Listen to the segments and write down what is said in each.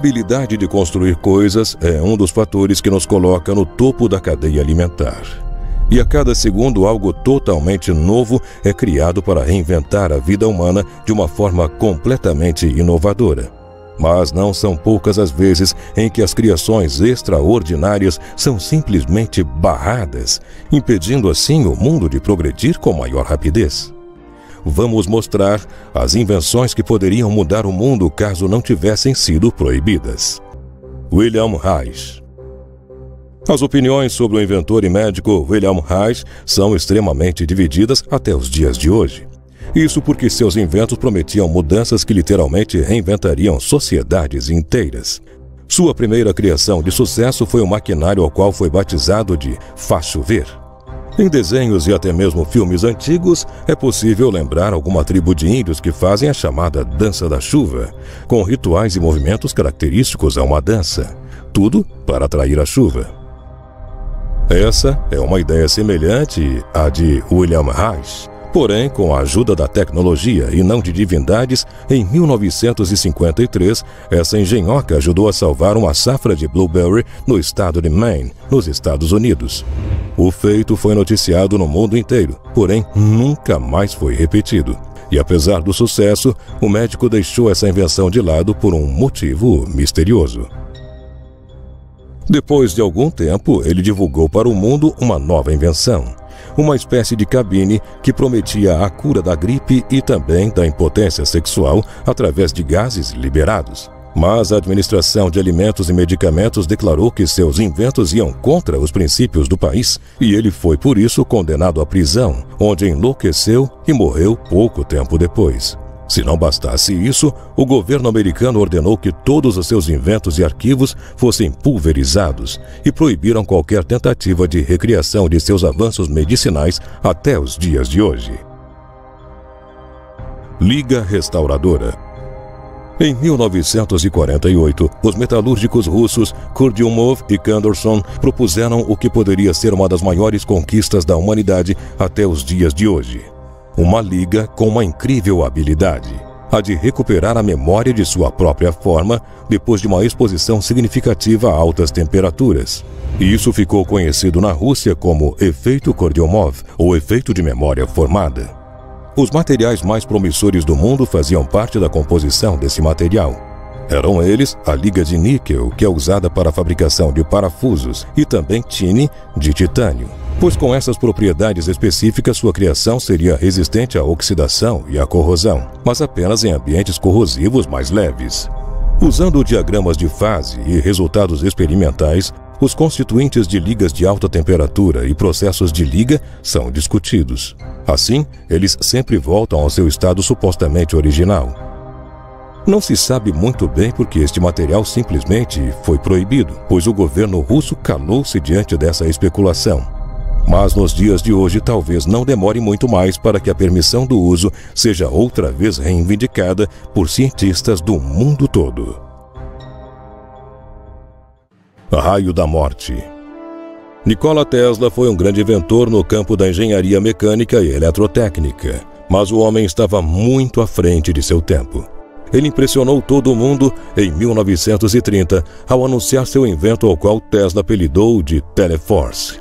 habilidade de construir coisas é um dos fatores que nos coloca no topo da cadeia alimentar. E a cada segundo algo totalmente novo é criado para reinventar a vida humana de uma forma completamente inovadora. Mas não são poucas as vezes em que as criações extraordinárias são simplesmente barradas, impedindo assim o mundo de progredir com maior rapidez. Vamos mostrar as invenções que poderiam mudar o mundo caso não tivessem sido proibidas. William Reich. As opiniões sobre o inventor e médico William Reich são extremamente divididas até os dias de hoje. Isso porque seus inventos prometiam mudanças que literalmente reinventariam sociedades inteiras. Sua primeira criação de sucesso foi um maquinário ao qual foi batizado de faz-chover. Em desenhos e até mesmo filmes antigos, é possível lembrar alguma tribo de índios que fazem a chamada dança da chuva, com rituais e movimentos característicos a uma dança. Tudo para atrair a chuva. Essa é uma ideia semelhante à de William Reich, porém com a ajuda da tecnologia e não de divindades. Em 1953, essa engenhoca ajudou a salvar uma safra de blueberry no estado de Maine, nos Estados Unidos. O feito foi noticiado no mundo inteiro, porém nunca mais foi repetido. E apesar do sucesso, o médico deixou essa invenção de lado por um motivo misterioso. Depois de algum tempo, ele divulgou para o mundo uma nova invenção. Uma espécie de cabine que prometia a cura da gripe e também da impotência sexual através de gases liberados. Mas a Administração de Alimentos e Medicamentos declarou que seus inventos iam contra os princípios do país e ele foi por isso condenado à prisão, onde enlouqueceu e morreu pouco tempo depois. Se não bastasse isso, o governo americano ordenou que todos os seus inventos e arquivos fossem pulverizados e proibiram qualquer tentativa de recriação de seus avanços medicinais até os dias de hoje. Liga Restauradora. Em 1948, os metalúrgicos russos Kurdyumov e Kanderson propuseram o que poderia ser uma das maiores conquistas da humanidade até os dias de hoje. Uma liga com uma incrível habilidade, a de recuperar a memória de sua própria forma depois de uma exposição significativa a altas temperaturas. E isso ficou conhecido na Rússia como efeito Kurdyumov, ou efeito de memória formada. Os materiais mais promissores do mundo faziam parte da composição desse material. Eram eles a liga de níquel, que é usada para a fabricação de parafusos, e também tine de titânio, pois com essas propriedades específicas sua criação seria resistente à oxidação e à corrosão, mas apenas em ambientes corrosivos mais leves. Usando diagramas de fase e resultados experimentais, os constituintes de ligas de alta temperatura e processos de liga são discutidos. Assim, eles sempre voltam ao seu estado supostamente original. Não se sabe muito bem porque este material simplesmente foi proibido, pois o governo russo calou-se diante dessa especulação. Mas nos dias de hoje talvez não demore muito mais para que a permissão do uso seja outra vez reivindicada por cientistas do mundo todo. Raio da Morte. Nikola Tesla foi um grande inventor no campo da engenharia mecânica e eletrotécnica, mas o homem estava muito à frente de seu tempo. Ele impressionou todo mundo em 1930 ao anunciar seu invento, ao qual Tesla apelidou de Teleforce.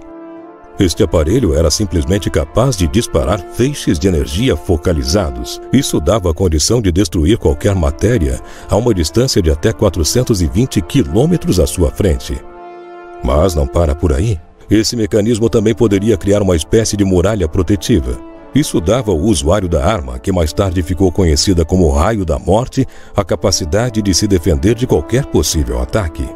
Este aparelho era simplesmente capaz de disparar feixes de energia focalizados. Isso dava a condição de destruir qualquer matéria a uma distância de até 420 quilômetros à sua frente. Mas não para por aí. Esse mecanismo também poderia criar uma espécie de muralha protetiva. Isso dava ao usuário da arma, que mais tarde ficou conhecida como Raio da Morte, a capacidade de se defender de qualquer possível ataque.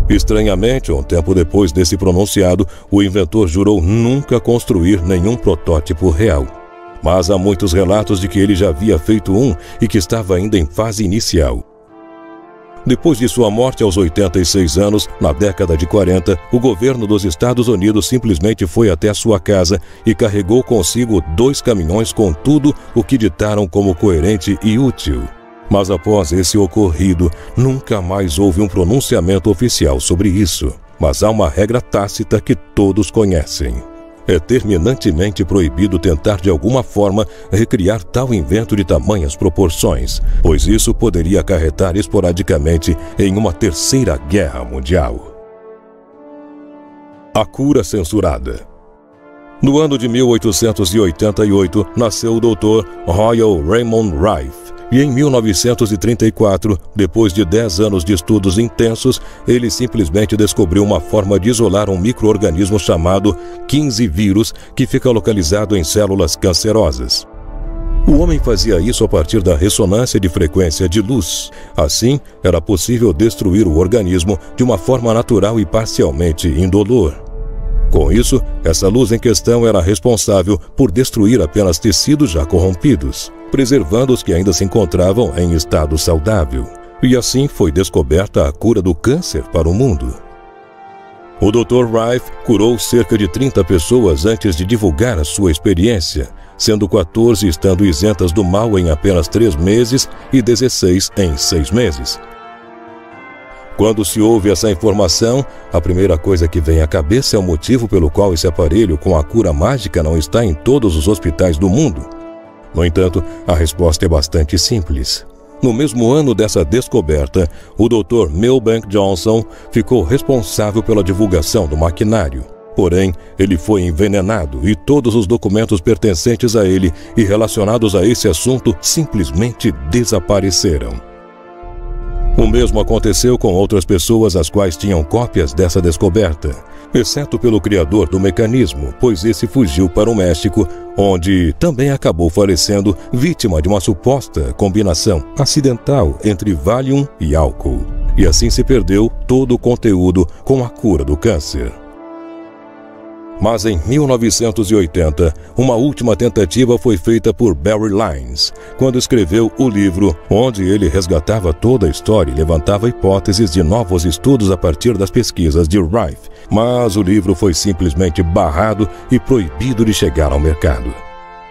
Estranhamente, um tempo depois desse pronunciado, o inventor jurou nunca construir nenhum protótipo real. Mas há muitos relatos de que ele já havia feito um e que estava ainda em fase inicial. Depois de sua morte aos 86 anos, na década de 40, o governo dos Estados Unidos simplesmente foi até a sua casa e carregou consigo 2 caminhões com tudo o que ditaram como coerente e útil. Mas após esse ocorrido, nunca mais houve um pronunciamento oficial sobre isso. Mas há uma regra tácita que todos conhecem. É terminantemente proibido tentar de alguma forma recriar tal invento de tamanhas proporções, pois isso poderia acarretar esporadicamente em uma terceira guerra mundial. A cura censurada. No ano de 1888, nasceu o Dr. Royal Raymond Rife, e em 1934, depois de 10 anos de estudos intensos, ele simplesmente descobriu uma forma de isolar um micro-organismo chamado 15 vírus, que fica localizado em células cancerosas. O homem fazia isso a partir da ressonância de frequência de luz. Assim, era possível destruir o organismo de uma forma natural e parcialmente indolor. Com isso, essa luz em questão era responsável por destruir apenas tecidos já corrompidos, preservando os que ainda se encontravam em estado saudável. E assim foi descoberta a cura do câncer para o mundo. O Dr. Rife curou cerca de 30 pessoas antes de divulgar a sua experiência, sendo 14 estando isentas do mal em apenas 3 meses e 16 em 6 meses. Quando se ouve essa informação, a primeira coisa que vem à cabeça é o motivo pelo qual esse aparelho com a cura mágica não está em todos os hospitais do mundo. No entanto, a resposta é bastante simples. No mesmo ano dessa descoberta, o Dr. Milbank Johnson ficou responsável pela divulgação do maquinário. Porém, ele foi envenenado e todos os documentos pertencentes a ele e relacionados a esse assunto simplesmente desapareceram. O mesmo aconteceu com outras pessoas as quais tinham cópias dessa descoberta, exceto pelo criador do mecanismo, pois esse fugiu para o México, onde também acabou falecendo vítima de uma suposta combinação acidental entre Valium e álcool. E assim se perdeu todo o conteúdo com a cura do câncer. Mas em 1980, uma última tentativa foi feita por Barry Lyons, quando escreveu o livro, onde ele resgatava toda a história e levantava hipóteses de novos estudos a partir das pesquisas de Rife, mas o livro foi simplesmente barrado e proibido de chegar ao mercado.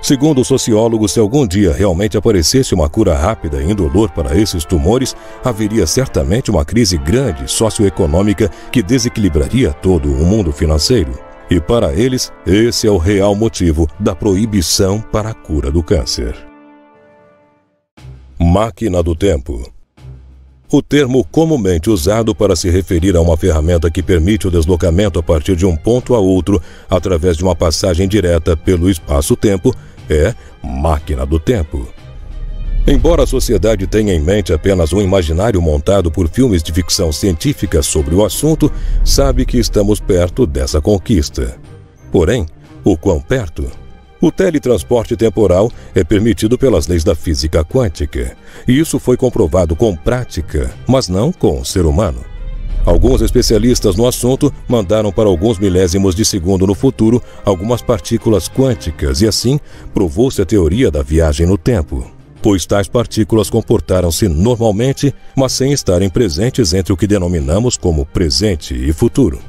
Segundo o sociólogo, se algum dia realmente aparecesse uma cura rápida e indolor para esses tumores, haveria certamente uma crise grande socioeconômica que desequilibraria todo o mundo financeiro. E para eles, esse é o real motivo da proibição para a cura do câncer. Máquina do tempo. O termo comumente usado para se referir a uma ferramenta que permite o deslocamento a partir de um ponto a outro através de uma passagem direta pelo espaço-tempo é máquina do tempo. Embora a sociedade tenha em mente apenas um imaginário montado por filmes de ficção científica sobre o assunto, sabe que estamos perto dessa conquista. Porém, o quão perto? O teletransporte temporal é permitido pelas leis da física quântica, e isso foi comprovado com prática, mas não com o ser humano. Alguns especialistas no assunto mandaram para alguns milésimos de segundo no futuro algumas partículas quânticas e assim provou-se a teoria da viagem no tempo, pois tais partículas comportaram-se normalmente, mas sem estarem presentes entre o que denominamos como presente e futuro.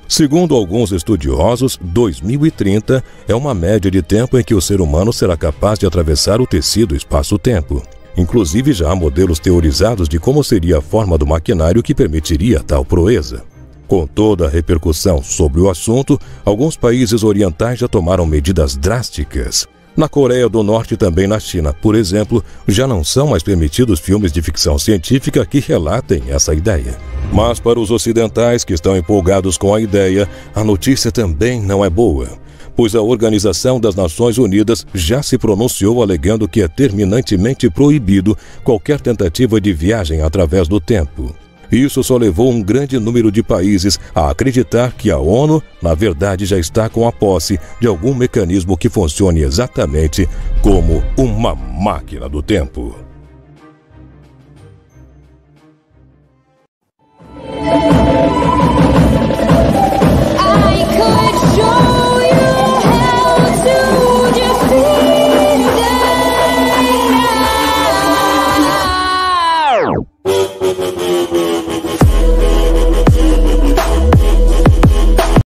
Segundo alguns estudiosos, 2030 é uma média de tempo em que o ser humano será capaz de atravessar o tecido espaço-tempo. Inclusive já há modelos teorizados de como seria a forma do maquinário que permitiria tal proeza. Com toda a repercussão sobre o assunto, alguns países orientais já tomaram medidas drásticas. Na Coreia do Norte e também na China, por exemplo, já não são mais permitidos filmes de ficção científica que relatem essa ideia. Mas para os ocidentais que estão empolgados com a ideia, a notícia também não é boa, pois a Organização das Nações Unidas já se pronunciou alegando que é terminantemente proibido qualquer tentativa de viagem através do tempo. Isso só levou um grande número de países a acreditar que a ONU, na verdade, já está com a posse de algum mecanismo que funcione exatamente como uma máquina do tempo.